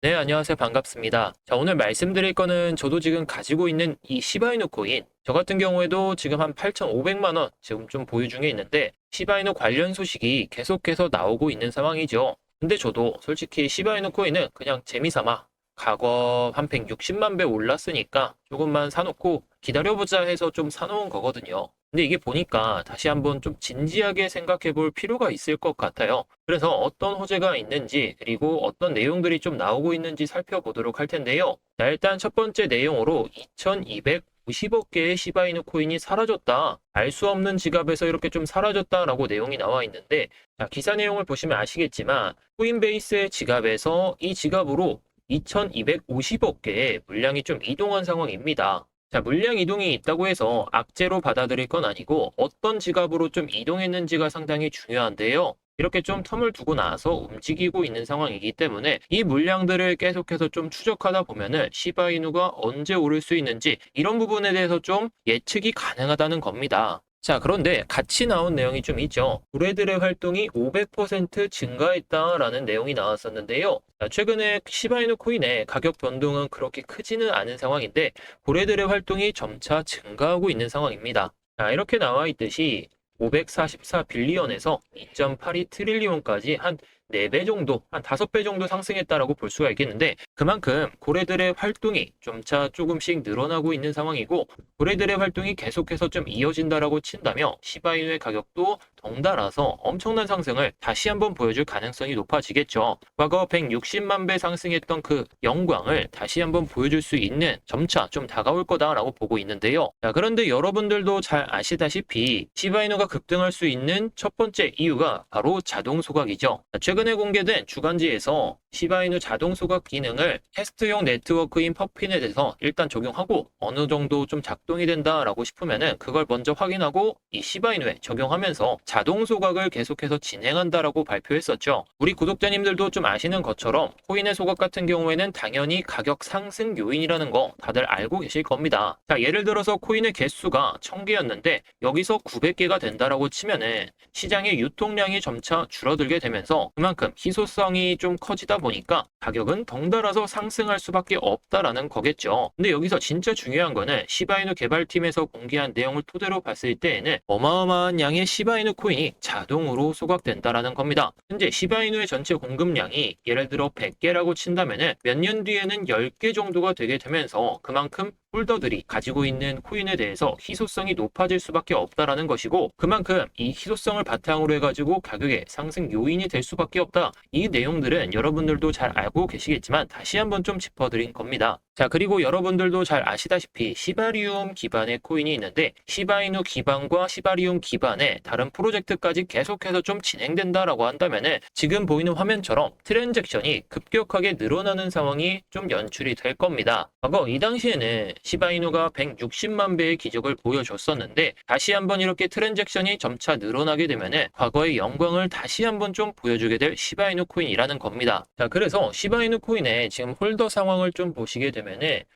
네, 안녕하세요. 반갑습니다. 자, 오늘 말씀드릴 거는 저도 지금 가지고 있는 이 시바이누 코인. 저 같은 경우에도 지금 한 8,500만 원 지금 좀 보유 중에 있는데 시바이누 관련 소식이 계속해서 나오고 있는 상황이죠. 근데 저도 솔직히 시바이누 코인은 그냥 재미삼아 과거 한 160만 배 올랐으니까 조금만 사놓고 기다려보자 해서 좀 사놓은 거거든요. 근데 이게 보니까 다시 한번 좀 진지하게 생각해 볼 필요가 있을 것 같아요. 그래서 어떤 호재가 있는지 그리고 어떤 내용들이 좀 나오고 있는지 살펴보도록 할 텐데요. 자, 일단 첫 번째 내용으로 2250억 개의 시바이누 코인이 사라졌다. 알 수 없는 지갑에서 이렇게 좀 사라졌다라고 내용이 나와 있는데, 자, 기사 내용을 보시면 아시겠지만 코인베이스의 지갑에서 이 지갑으로 2250억 개의 물량이 좀 이동한 상황입니다. 자, 물량 이동이 있다고 해서 악재로 받아들일 건 아니고 어떤 지갑으로 좀 이동했는지가 상당히 중요한데요. 이렇게 좀 텀을 두고 나서 움직이고 있는 상황이기 때문에 이 물량들을 계속해서 좀 추적하다 보면은 시바이누가 언제 오를 수 있는지 이런 부분에 대해서 좀 예측이 가능하다는 겁니다. 자, 그런데 같이 나온 내용이 좀 있죠. 고래들의 활동이 500% 증가했다라는 내용이 나왔었는데요. 자, 최근에 시바이누 코인의 가격 변동은 그렇게 크지는 않은 상황인데 고래들의 활동이 점차 증가하고 있는 상황입니다. 자, 이렇게 나와 있듯이 544 빌리언에서 2.82 트릴리온까지 한 4배 정도, 한 5배 정도 상승했다라고 볼 수가 있겠는데 그만큼 고래들의 활동이 점차 조금씩 늘어나고 있는 상황이고 고래들의 활동이 계속해서 좀 이어진다라고 친다며 시바이누의 가격도 덩달아서 엄청난 상승을 다시 한번 보여줄 가능성이 높아지겠죠. 과거 160만 배 상승했던 그 영광을 다시 한번 보여줄 수 있는 점차 좀 다가올 거다라고 보고 있는데요. 자, 그런데 여러분들도 잘 아시다시피 시바이누가 급등할 수 있는 첫 번째 이유가 바로 자동 소각이죠. 자, 최근에 공개된 주간지에서 시바이누 자동 소각 기능을 테스트용 네트워크인 퍼핀에대해서 일단 적용하고 어느 정도 좀 작동이 된다라고 싶으면은 그걸 먼저 확인하고 이 시바이누에 적용하면서 자동 소각을 계속해서 진행한다라고 발표했었죠. 우리 구독자님들도 좀 아시는 것처럼 코인의 소각 같은 경우에는 당연히 가격 상승 요인이라는 거 다들 알고 계실 겁니다. 자, 예를 들어서 코인의 개수가 1000개였는데 여기서 900개가 된다라고 치면은 시장의 유통량이 점차 줄어들게 되면서 그만큼 희소성이 좀 커지다 보니까 가격은 덩달아서 상승할 수밖에 없다라는 거겠죠. 근데 여기서 진짜 중요한 거는 시바이누 개발팀에서 공개한 내용을 토대로 봤을 때에는 어마어마한 양의 시바이누 코인이 자동으로 소각된다라는 겁니다. 현재 시바이누의 전체 공급량이 예를 들어 100개라고 친다면은 몇 년 뒤에는 10개 정도가 되게 되면서 그만큼 홀더들이 가지고 있는 코인에 대해서 희소성이 높아질 수밖에 없다라는 것이고 그만큼 이 희소성을 바탕으로 해가지고 가격의 상승 요인이 될 수밖에 없다. 이 내용들은 여러분들도 잘 알고 계시겠지만 다시 한번 좀 짚어드린 겁니다. 자, 그리고 여러분들도 잘 아시다시피 시바리움 기반의 코인이 있는데 시바이누 기반과 시바리움 기반의 다른 프로젝트까지 계속해서 좀 진행된다라고 한다면은 지금 보이는 화면처럼 트랜잭션이 급격하게 늘어나는 상황이 좀 연출이 될 겁니다. 과거 이 당시에는 시바이누가 160만 배의 기적을 보여줬었는데 다시 한번 이렇게 트랜잭션이 점차 늘어나게 되면은 과거의 영광을 다시 한번 좀 보여주게 될 시바이누 코인이라는 겁니다. 자, 그래서 시바이누 코인의 지금 홀더 상황을 좀 보시게 되면은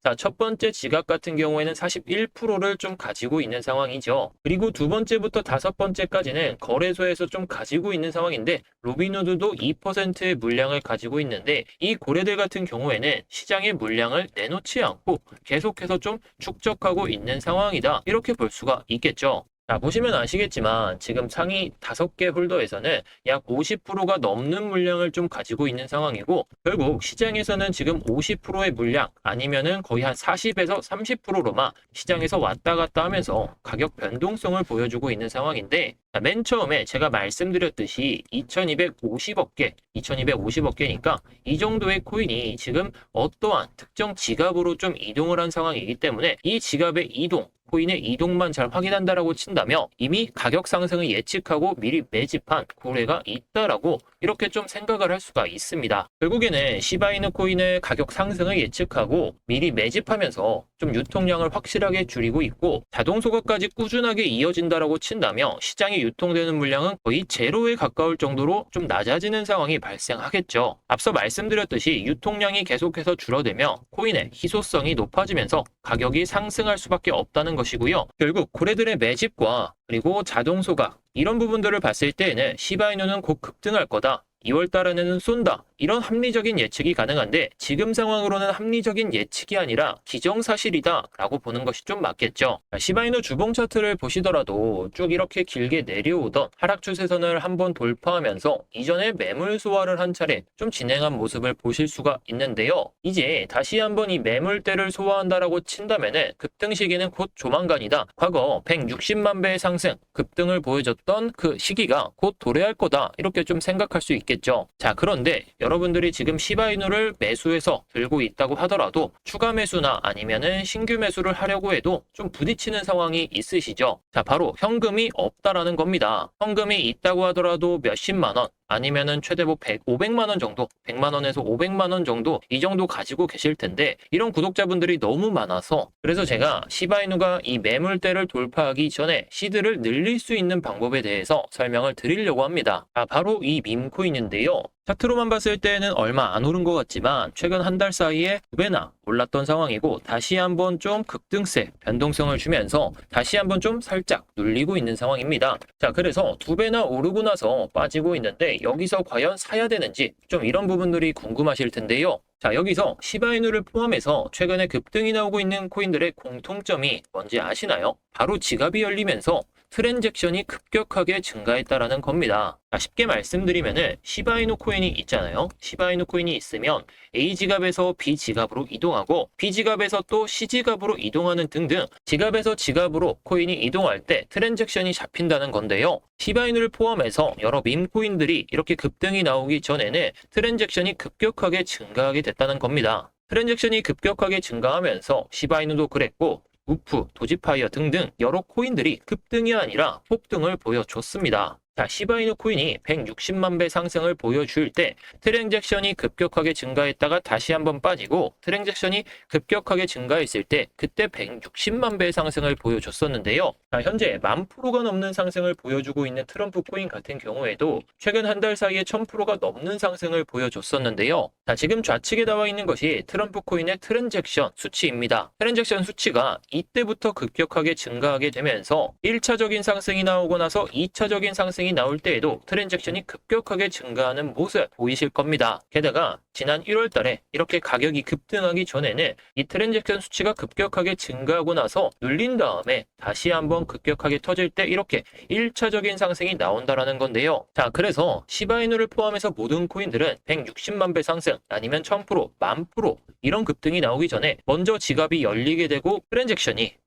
자, 첫 번째 지갑 같은 경우에는 41%를 좀 가지고 있는 상황이죠. 그리고 두 번째부터 다섯 번째까지는 거래소에서 좀 가지고 있는 상황인데 로빈후드도 2%의 물량을 가지고 있는데 이 고래들 같은 경우에는 시장의 물량을 내놓지 않고 계속해서 좀 축적하고 있는 상황이다. 이렇게 볼 수가 있겠죠. 자, 보시면 아시겠지만 지금 상위 5개 홀더에서는 약 50%가 넘는 물량을 좀 가지고 있는 상황이고 결국 시장에서는 지금 50%의 물량 아니면은 거의 한 40에서 30%로만 시장에서 왔다 갔다 하면서 가격 변동성을 보여주고 있는 상황인데 자, 맨 처음에 제가 말씀드렸듯이 2250억 개, 2250억 개니까 이 정도의 코인이 지금 어떠한 특정 지갑으로 좀 이동을 한 상황이기 때문에 이 지갑의 이동 코인의 이동만 잘 확인한다라고 친다며 이미 가격 상승을 예측하고 미리 매집한 고래가 있다라고 이렇게 좀 생각을 할 수가 있습니다. 결국에는 시바이누 코인의 가격 상승을 예측하고 미리 매집하면서 좀 유통량을 확실하게 줄이고 있고 자동 소각까지 꾸준하게 이어진다라고 친다며 시장에 유통되는 물량은 거의 제로에 가까울 정도로 좀 낮아지는 상황이 발생하겠죠. 앞서 말씀드렸듯이 유통량이 계속해서 줄어들며 코인의 희소성이 높아지면서 가격이 상승할 수밖에 없다는 것이고요. 결국 고래들의 매집과 그리고 자동 소각 이런 부분들을 봤을 때에는 시바이누는 곧 급등할 거다. 2월 달에는 쏜다. 이런 합리적인 예측이 가능한데 지금 상황으로는 합리적인 예측이 아니라 기정사실이다 라고 보는 것이 좀 맞겠죠. 시바이누 주봉 차트를 보시더라도 쭉 이렇게 길게 내려오던 하락 추세선을 한번 돌파하면서 이전에 매물 소화를 한 차례 좀 진행한 모습을 보실 수가 있는데요. 이제 다시 한번 이 매물대를 소화한다라고 친다면은 급등 시기는 곧 조만간이다. 과거 160만 배의 상승, 급등을 보여줬던 그 시기가 곧 도래할 거다. 이렇게 좀 생각할 수 있겠죠. 자, 그런데 여러분들이 지금 시바이누를 매수해서 들고 있다고 하더라도 추가 매수나 아니면은 신규 매수를 하려고 해도 좀 부딪히는 상황이 있으시죠. 자, 바로 현금이 없다라는 겁니다. 현금이 있다고 하더라도 몇십만 원, 아니면은 최대 500만 원 정도, 100만 원에서 500만 원 정도 이 정도 가지고 계실 텐데 이런 구독자분들이 너무 많아서 그래서 제가 시바이누가 이 매물대를 돌파하기 전에 시드를 늘릴 수 있는 방법에 대해서 설명을 드리려고 합니다. 바로 이 밈코인인데요. 차트로만 봤을 때는 얼마 안 오른 것 같지만 최근 한 달 사이에 2배나 올랐던 상황이고 다시 한번 좀 급등세 변동성을 주면서 다시 한번 좀 살짝 눌리고 있는 상황입니다. 자, 그래서 2배나 오르고 나서 빠지고 있는데 여기서 과연 사야 되는지 좀 이런 부분들이 궁금하실 텐데요. 자, 여기서 시바이누를 포함해서 최근에 급등이 나오고 있는 코인들의 공통점이 뭔지 아시나요? 바로 지갑이 열리면서 트랜잭션이 급격하게 증가했다라는 겁니다. 쉽게 말씀드리면은 시바이누 코인이 있잖아요. 시바이누 코인이 있으면 A 지갑에서 B 지갑으로 이동하고 B 지갑에서 또 C 지갑으로 이동하는 등등 지갑에서 지갑으로 코인이 이동할 때 트랜잭션이 잡힌다는 건데요. 시바이누를 포함해서 여러 밈 코인들이 이렇게 급등이 나오기 전에는 트랜잭션이 급격하게 증가하게 됐다는 겁니다. 트랜잭션이 급격하게 증가하면서 시바이누도 그랬고 우프, 도지파이어 등등 여러 코인들이 급등이 아니라 폭등을 보여줬습니다. 자, 시바이누 코인이 160만 배 상승을 보여줄 때 트랜잭션이 급격하게 증가했다가 다시 한번 빠지고 트랜잭션이 급격하게 증가했을 때 그때 160만 배의 상승을 보여줬었는데요. 자, 현재 10,000%가 넘는 상승을 보여주고 있는 트럼프 코인 같은 경우에도 최근 한 달 사이에 1000%가 넘는 상승을 보여줬었는데요. 자, 지금 좌측에 나와 있는 것이 트럼프 코인의 트랜잭션 수치입니다. 트랜잭션 수치가 이때부터 급격하게 증가하게 되면서 1차적인 상승이 나오고 나서 2차적인 상승이 나올 때에도 트랜잭션이 급격하게 증가하는 모습 보이실 겁니다. 게다가 지난 1월 달에 이렇게 가격이 급등하기 전에는 이 트랜잭션 수치가 급격하게 증가하고 나서 눌린 다음에 다시 한번 급격하게 터질 때 이렇게 1차적인 상승이 나온다라는 건데요. 자, 그래서 시바이누를 포함해서 모든 코인들은 160만 배 상승 아니면 1000%, 10,000% 이런 급등이 나오기 전에 먼저 지갑이 열리게 되고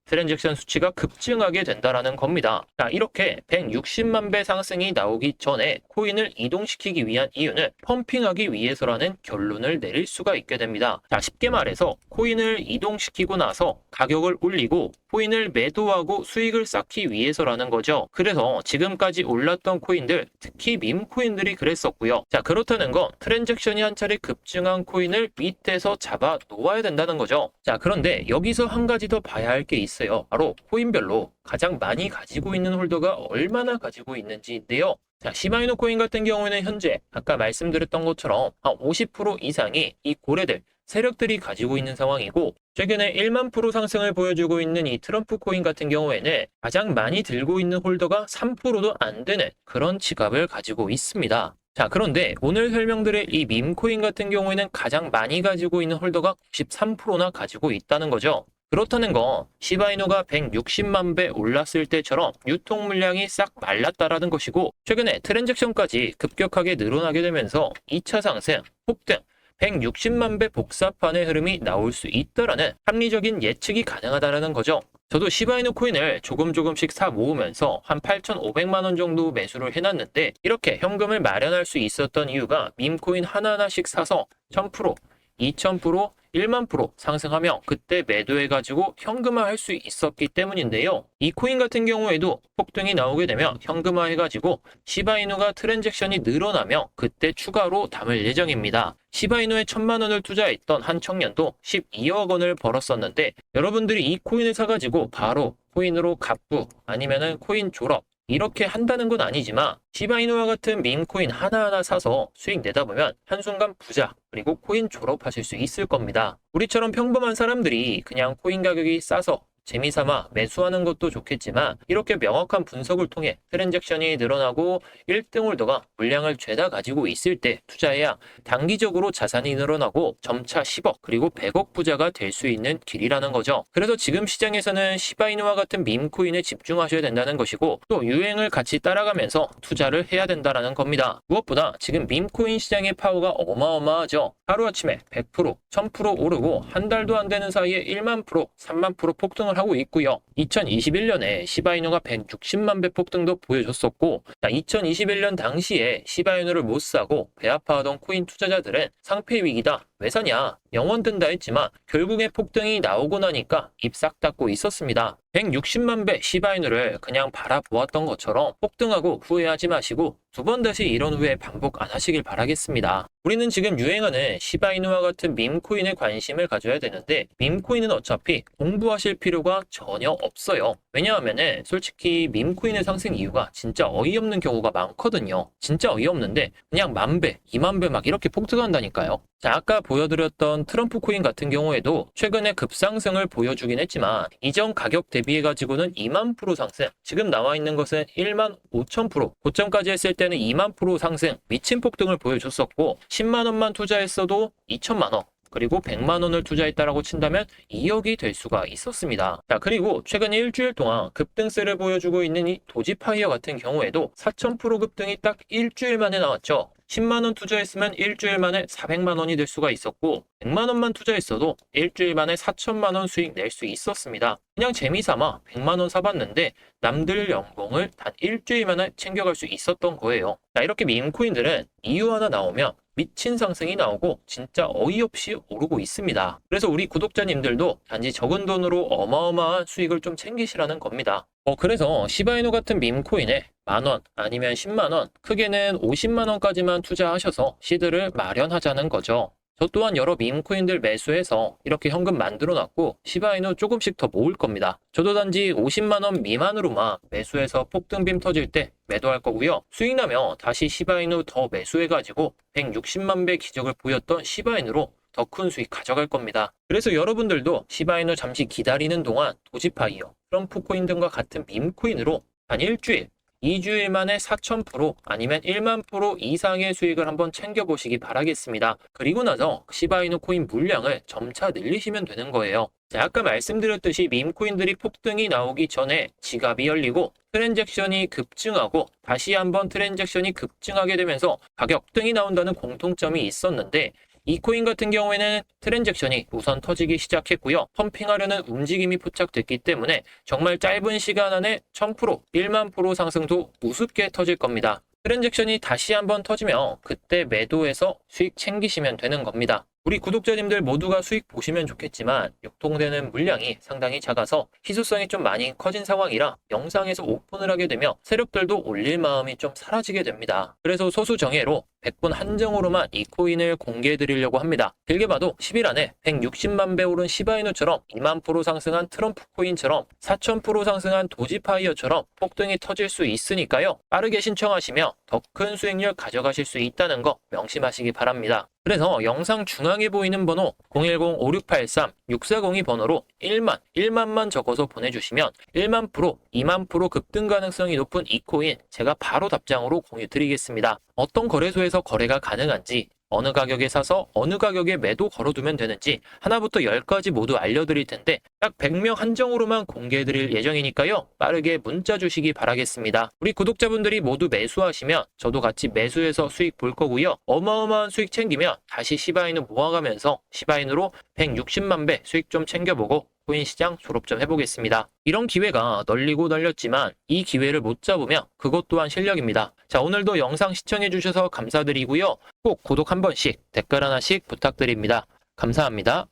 트랜잭션 수치가 급증하게 된다라는 겁니다. 자, 이렇게 160만 배 상승이 나오기 전에 코인을 이동시키기 위한 이유는 펌핑하기 위해서라는 결론을 내릴 수가 있게 됩니다. 자, 쉽게 말해서 코인을 이동시키고 나서 가격을 올리고 코인을 매도하고 수익을 쌓기 위해서라는 거죠. 그래서 지금까지 올랐던 코인들, 특히 밈 코인들이 그랬었고요. 자, 그렇다는 건 트랜잭션이 한 차례 급증한 코인을 밑에서 잡아 놓아야 된다는 거죠. 자, 그런데 여기서 한 가지 더 봐야 할 게 있어요. 바로 코인별로 가장 많이 가지고 있는 홀더가 얼마나 가지고 있는지인데요. 자, 시바이누 코인 같은 경우에는 현재 아까 말씀드렸던 것처럼 한 50% 이상이 이 고래들, 세력들이 가지고 있는 상황이고 최근에 1만 프로 상승을 보여주고 있는 이 트럼프 코인 같은 경우에는 가장 많이 들고 있는 홀더가 3%도 안 되는 그런 지갑을 가지고 있습니다. 자, 그런데 오늘 설명드릴 이 밈코인 같은 경우에는 가장 많이 가지고 있는 홀더가 93%나 가지고 있다는 거죠. 그렇다는 건 시바이누가 160만 배 올랐을 때처럼 유통 물량이 싹 말랐다라는 것이고 최근에 트랜잭션까지 급격하게 늘어나게 되면서 2차 상승, 폭등, 160만 배 복사판의 흐름이 나올 수 있다라는 합리적인 예측이 가능하다라는 거죠. 저도 시바이누 코인을 조금씩 사 모으면서 한 8,500만 원 정도 매수를 해놨는데 이렇게 현금을 마련할 수 있었던 이유가 밈코인 하나하나씩 사서 1000%, 2000%, 1만 프로 상승하며 그때 매도해가지고 현금화할 수 있었기 때문인데요. 이 코인 같은 경우에도 폭등이 나오게 되면 현금화해가지고 시바이누가 트랜잭션이 늘어나며 그때 추가로 담을 예정입니다. 시바이누에 1,000만 원을 투자했던 한 청년도 12억 원을 벌었었는데 여러분들이 이 코인을 사가지고 바로 코인으로 갑부 아니면은 코인 졸업 이렇게 한다는 건 아니지만 시바이누와 같은 밈코인 하나하나 사서 수익 내다 보면 한순간 부자 그리고 코인 졸업하실 수 있을 겁니다. 우리처럼 평범한 사람들이 그냥 코인 가격이 싸서 재미삼아 매수하는 것도 좋겠지만 이렇게 명확한 분석을 통해 트랜잭션이 늘어나고 1등 홀더가 물량을 죄다 가지고 있을 때 투자해야 단기적으로 자산이 늘어나고 점차 10억 그리고 100억 부자가 될 수 있는 길이라는 거죠. 그래서 지금 시장에서는 시바이누와 같은 밈코인에 집중하셔야 된다는 것이고 또 유행을 같이 따라가면서 투자를 해야 된다는 겁니다. 무엇보다 지금 밈코인 시장의 파워가 어마어마하죠. 하루아침에 100%, 1000% 오르고 한 달도 안 되는 사이에 1만 프로, 3만 프로 폭등을 하고 있고요. 2021년에 시바이누가 160만 배 폭등도 보여줬었고 2021년 당시에 시바이누를 못 사고 배아파하던 코인 투자자들은 상패 위기다. 왜 사냐? 영원 든다 했지만 결국에 폭등이 나오고 나니까 입 싹 닫고 있었습니다. 160만 배 시바이누를 그냥 바라보았던 것처럼 폭등하고 후회하지 마시고 두 번 다시 이런 후회 반복 안 하시길 바라겠습니다. 우리는 지금 유행하는 시바이누와 같은 밈코인에 관심을 가져야 되는데 밈코인은 어차피 공부하실 필요가 전혀 없어요. 왜냐하면은 솔직히 밈코인의 상승 이유가 진짜 어이없는 경우가 많거든요. 진짜 어이없는데 그냥 10,000배, 20,000배 막 이렇게 폭등한다니까요. 자, 아까 보여드렸던 트럼프 코인 같은 경우에도 최근에 급상승을 보여주긴 했지만 이전 가격 대비해가지고는 2만 프로 상승, 지금 나와 있는 것은 1만 5천 프로, 고점까지 했을 때는 2만 프로 상승, 미친 폭등을 보여줬었고 10만 원만 투자했어도 2천만 원, 그리고 100만 원을 투자했다라고 친다면 2억이 될 수가 있었습니다. 자, 그리고 최근 일주일 동안 급등세를 보여주고 있는 이 도지파이어 같은 경우에도 4,000% 급등이 딱 일주일 만에 나왔죠. 10만 원 투자했으면 일주일 만에 400만 원이 될 수가 있었고 100만 원만 투자했어도 일주일 만에 4천만 원 수익 낼 수 있었습니다. 그냥 재미삼아 100만 원 사봤는데 남들 연봉을 단 일주일 만에 챙겨갈 수 있었던 거예요. 자, 이렇게 밈코인들은 이유 하나 나오면 미친 상승이 나오고 진짜 어이없이 오르고 있습니다. 그래서 우리 구독자님들도 단지 적은 돈으로 어마어마한 수익을 좀 챙기시라는 겁니다. 그래서 시바이누 같은 밈코인에 만원 아니면 10만원, 크게는 50만원까지만 투자하셔서 시드를 마련하자는 거죠. 저 또한 여러 밈코인들 매수해서 이렇게 현금 만들어놨고 시바이누 조금씩 더 모을 겁니다. 저도 단지 50만원 미만으로만 매수해서 폭등빔 터질 때 매도할 거고요. 수익 나면 다시 시바이누 더 매수해가지고 160만 배 기적을 보였던 시바이누로 더 큰 수익 가져갈 겁니다. 그래서 여러분들도 시바이누 잠시 기다리는 동안 도지파이어, 트럼프 코인 등과 같은 밈코인으로 한 일주일, 2주일 만에 4,000% 아니면 1만 프로 이상의 수익을 한번 챙겨보시기 바라겠습니다. 그리고 나서 시바이누 코인 물량을 점차 늘리시면 되는 거예요. 자, 아까 말씀드렸듯이 밈코인들이 폭등이 나오기 전에 지갑이 열리고 트랜잭션이 급증하고 다시 한번 트랜잭션이 급증하게 되면서 가격등이 나온다는 공통점이 있었는데 이 코인 같은 경우에는 트랜잭션이 우선 터지기 시작했고요. 펌핑하려는 움직임이 포착됐기 때문에 정말 짧은 시간 안에 1000%, 1만 프로 상승도 우습게 터질 겁니다. 트랜잭션이 다시 한번 터지면 그때 매도해서 수익 챙기시면 되는 겁니다. 우리 구독자님들 모두가 수익 보시면 좋겠지만 유통되는 물량이 상당히 작아서 희소성이 좀 많이 커진 상황이라 영상에서 오픈을 하게 되면 세력들도 올릴 마음이 좀 사라지게 됩니다. 그래서 소수정예로 100분 한정으로만 이 코인을 공개해 드리려고 합니다. 길게 봐도 10일 안에 160만 배 오른 시바이누처럼 2만 프로 상승한 트럼프 코인처럼 4,000% 상승한 도지파이어처럼 폭등이 터질 수 있으니까요. 빠르게 신청하시면 더 큰 수익률 가져가실 수 있다는 거 명심하시기 바랍니다. 그래서 영상 중앙에 보이는 번호 010-5683-6402 번호로 1만만 적어서 보내주시면 1만 프로, 2만 프로 급등 가능성이 높은 이 코인 제가 바로 답장으로 공유 드리겠습니다. 어떤 거래소에서 거래가 가능한지, 어느 가격에 사서 어느 가격에 매도 걸어두면 되는지 하나부터 10까지 모두 알려드릴 텐데 딱 100명 한정으로만 공개해드릴 예정이니까요. 빠르게 문자 주시기 바라겠습니다. 우리 구독자분들이 모두 매수하시면 저도 같이 매수해서 수익 볼 거고요. 어마어마한 수익 챙기면 다시 시바이누 모아가면서 시바이누로 160만 배 수익 좀 챙겨보고 코인 시장 졸업 좀 해보겠습니다. 이런 기회가 널리고 널렸지만 이 기회를 못 잡으면 그것 또한 실력입니다. 자, 오늘도 영상 시청해주셔서 감사드리고요. 꼭 구독 한 번씩, 댓글 하나씩 부탁드립니다. 감사합니다.